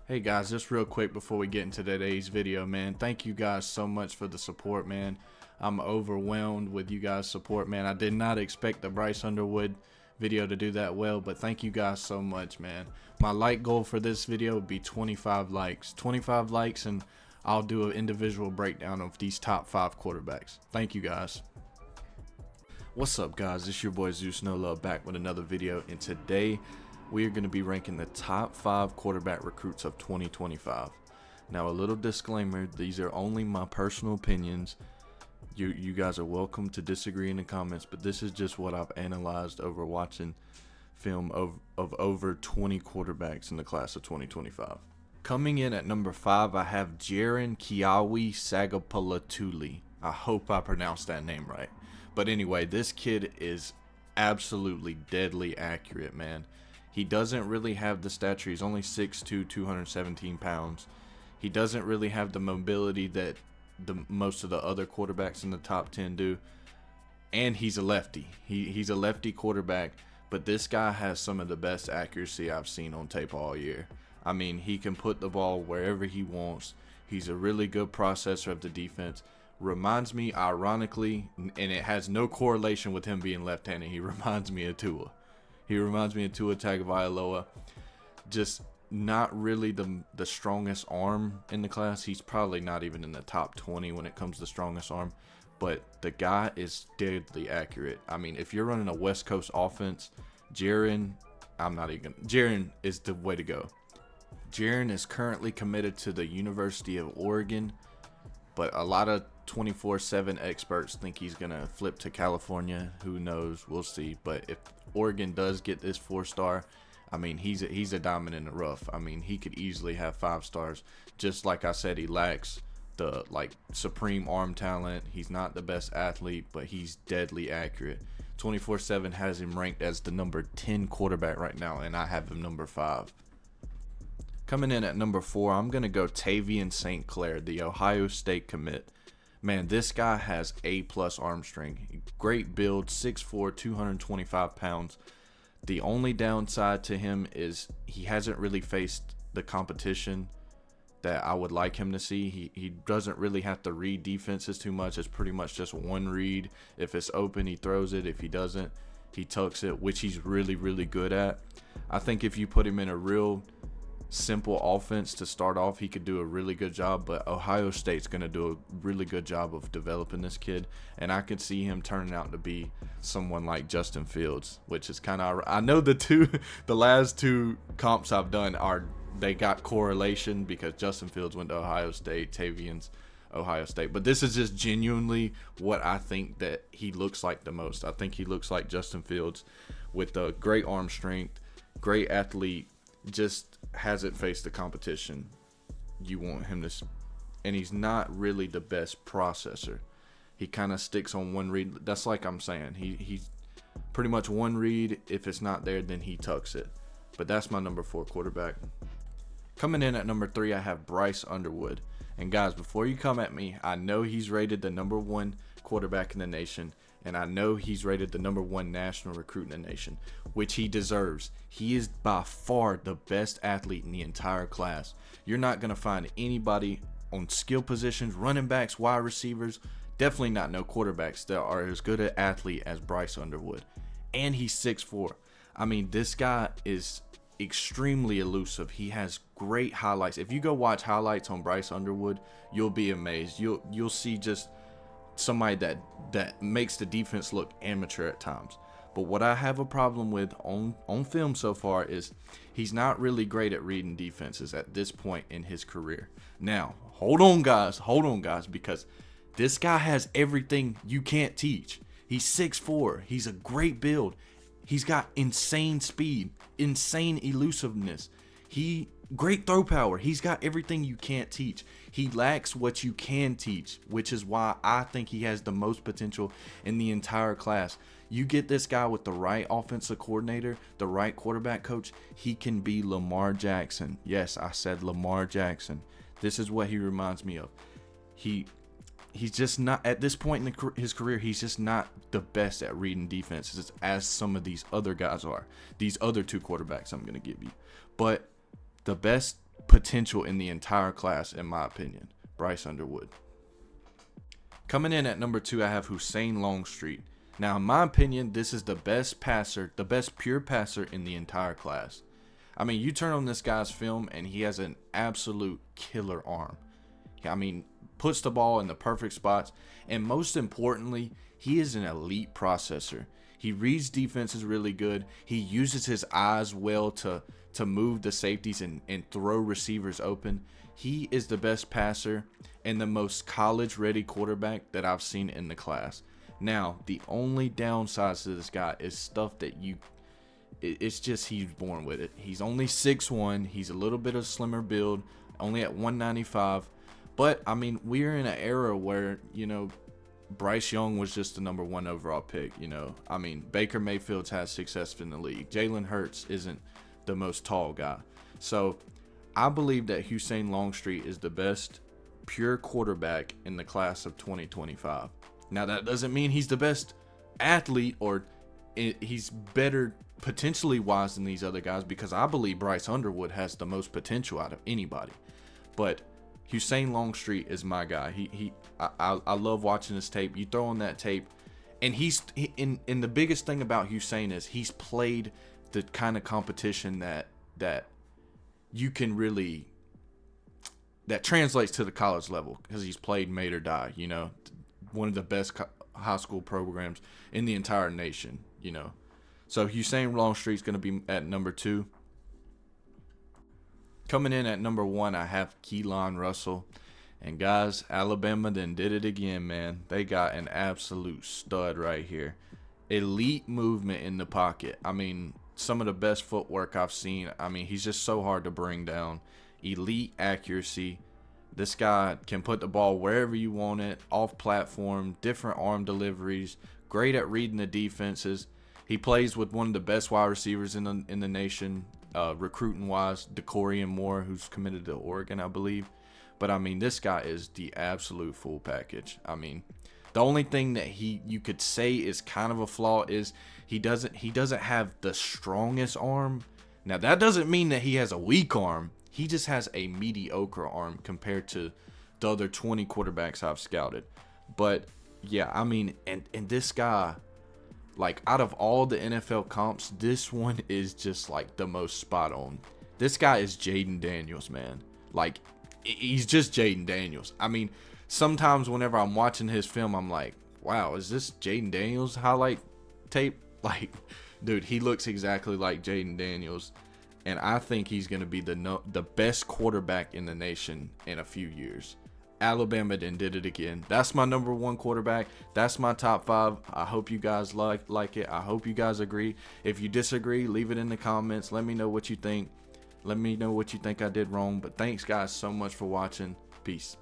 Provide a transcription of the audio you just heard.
Hey guys, just real quick before we get into today's video, man. Thank you guys so much for the support, man. I'm overwhelmed with you guys' support, man. I did not expect the Bryce Underwood video to do that well, but thank you guys so much, man. My like goal for this video would be 25 likes. 25 likes and I'll do an individual breakdown of these top 5 quarterbacks. Thank you guys. What's up guys, it's your boy Zeus No Love back with another video, and today we are going to be ranking the top 5 quarterback recruits of 2025. Now, a little disclaimer, these are only my personal opinions. You guys are welcome to disagree in the comments, but this is just what I've analyzed over watching film of over 20 quarterbacks in the class of 2025. Coming in at number 5, I have Jiren Kizer. I hope I pronounced that name right. But anyway, this kid is absolutely deadly accurate, man. He doesn't really have the stature. He's only 6'2", 217 pounds. He doesn't really have the mobility that most of the other quarterbacks in the top 10 do. And he's a lefty. He's a lefty quarterback, but this guy has some of the best accuracy I've seen on tape all year. I mean, he can put the ball wherever he wants. He's a really good processor of the defense. Reminds me, ironically, and it has no correlation with him being left-handed, he reminds me of Tua. He reminds me of Tua Tagovailoa. Just not really the strongest arm in the class. He's probably not even in the top 20 when it comes to strongest arm. But the guy is deadly accurate. I mean, if you're running a West Coast offense, Jiren is the way to go. Jiren is currently committed to the University of Oregon, but a lot of 24/7 experts think he's going to flip to California. Who knows? We'll see. But if Oregon does get this 4-star, I mean, he's a diamond in the rough. I mean, he could easily have 5 stars. Just like I said, he lacks the supreme arm talent. He's not the best athlete, but he's deadly accurate. 24/7 has him ranked as the number 10 quarterback right now, and I have him number 5. Coming in at number 4, I'm going to go Tavi St Clair, the Ohio State commit. Man, this guy has A+ arm strength. Great build, 6'4", 225 pounds. The only downside to him is he hasn't really faced the competition that I would like him to see. He doesn't really have to read defenses too much. It's pretty much just one read. If it's open, he throws it. If he doesn't, he tucks it, which he's really, really good at. I think if you put him in a real simple offense to start off, he could do a really good job, but Ohio State's going to do a really good job of developing this kid, and I could see him turning out to be someone like Justin Fields, which is kind of, I know the last 2 comps I've done they got correlation because Justin Fields went to Ohio State, Tavian's Ohio State, but this is just genuinely what I think that he looks like the most. I think he looks like Justin Fields with a great arm strength, great athlete, just hasn't faced the competition you want him to, and he's not really the best processor. He kind of sticks on one read. That's like I'm saying, he's pretty much one read. If it's not there, then he tucks it. But that's my number 4 quarterback. Coming in at number 3, I have Bryce Underwood. And guys, before you come at me, I know he's rated the number 1 quarterback in the nation, and I know he's rated the number 1 national recruit in the nation, which he deserves. He is by far the best athlete in the entire class. You're not going to find anybody on skill positions, running backs, wide receivers, definitely not no quarterbacks that are as good an athlete as Bryce Underwood. And he's 6'4". I mean, this guy is extremely elusive. He has great highlights. If you go watch highlights on Bryce Underwood, you'll be amazed. You'll see just somebody that makes the defense look amateur at times. But what I have a problem with on film so far is he's not really great at reading defenses at this point in his career. Now, hold on guys, because this guy has everything you can't teach. He's 6'4", he's a great build. He's got insane speed, insane elusiveness. Great throw power. He's got everything you can't teach. He lacks what you can teach, which is why I think he has the most potential in the entire class. You get this guy with the right offensive coordinator, the right quarterback coach, he can be Lamar Jackson. Yes, I said Lamar Jackson. This is what he reminds me of. He's just not, at this point in his career, he's just not the best at reading defenses as some of these other guys are. These other 2 quarterbacks I'm going to give you. But the best potential in the entire class, in my opinion. Bryce Underwood. Coming in at number 2, I have Hussein Longstreet. Now, in my opinion, this is the best passer, the best pure passer in the entire class. I mean, you turn on this guy's film and he has an absolute killer arm. I mean, puts the ball in the perfect spots. And most importantly, he is an elite processor. He reads defenses really good. He uses his eyes well to move the safeties and throw receivers open. He is the best passer and the most college-ready quarterback that I've seen in the class. Now, the only downsides to this guy is stuff that it's just he's born with it. He's only 6'1". He's a little bit of slimmer build, only at 195. But, I mean, we're in an era where, you know, Bryce Young was just the number 1 overall pick, you know. I mean, Baker Mayfield's had success in the league. Jalen Hurts isn't the most tall guy. So, I believe that Hussein Longstreet is the best pure quarterback in the class of 2025. Now, that doesn't mean he's the best athlete or he's better potentially wise than these other guys, because I believe Bryce Underwood has the most potential out of anybody. But Hussein Longstreet is my guy. I love watching his tape. You throw on that tape, and and the biggest thing about Hussein is he's played the kind of competition that you can really, that translates to the college level, because he's played made or die, you know, one of the best high school programs in the entire nation, you know. So Hussein Longstreet's going to be at number 2. Coming in at number 1, I have Keon Russell. And guys, Alabama then did it again, man. They got an absolute stud right here. Elite movement in the pocket. I mean, some of the best footwork I've seen. I mean, he's just so hard to bring down. Elite accuracy. This guy can put the ball wherever you want it, off platform, different arm deliveries, great at reading the defenses. He plays with one of the best wide receivers in the nation, recruiting wise, Decorian Moore, who's committed to Oregon, I believe. But I mean, this guy is the absolute full package. I mean, the only thing that you could say is kind of a flaw is he doesn't have the strongest arm. Now, that doesn't mean that he has a weak arm. He just has a mediocre arm compared to the other 20 quarterbacks I've scouted. But yeah, I mean, and this guy, like, out of all the NFL comps, this one is just like the most spot on. This guy is Jaden Daniels, man. Like, he's just Jaden Daniels. I mean, sometimes whenever I'm watching his film, I'm like, wow, is this Jaden Daniels highlight tape? Like, dude, he looks exactly like Jaden Daniels. And I think he's going to be the best quarterback in the nation in a few years. Alabama then did it again. That's my number 1 quarterback. That's my top 5. I hope you guys like it. I hope you guys agree. If you disagree, leave it in the comments. Let me know what you think. Let me know what you think I did wrong. But thanks, guys, so much for watching. Peace.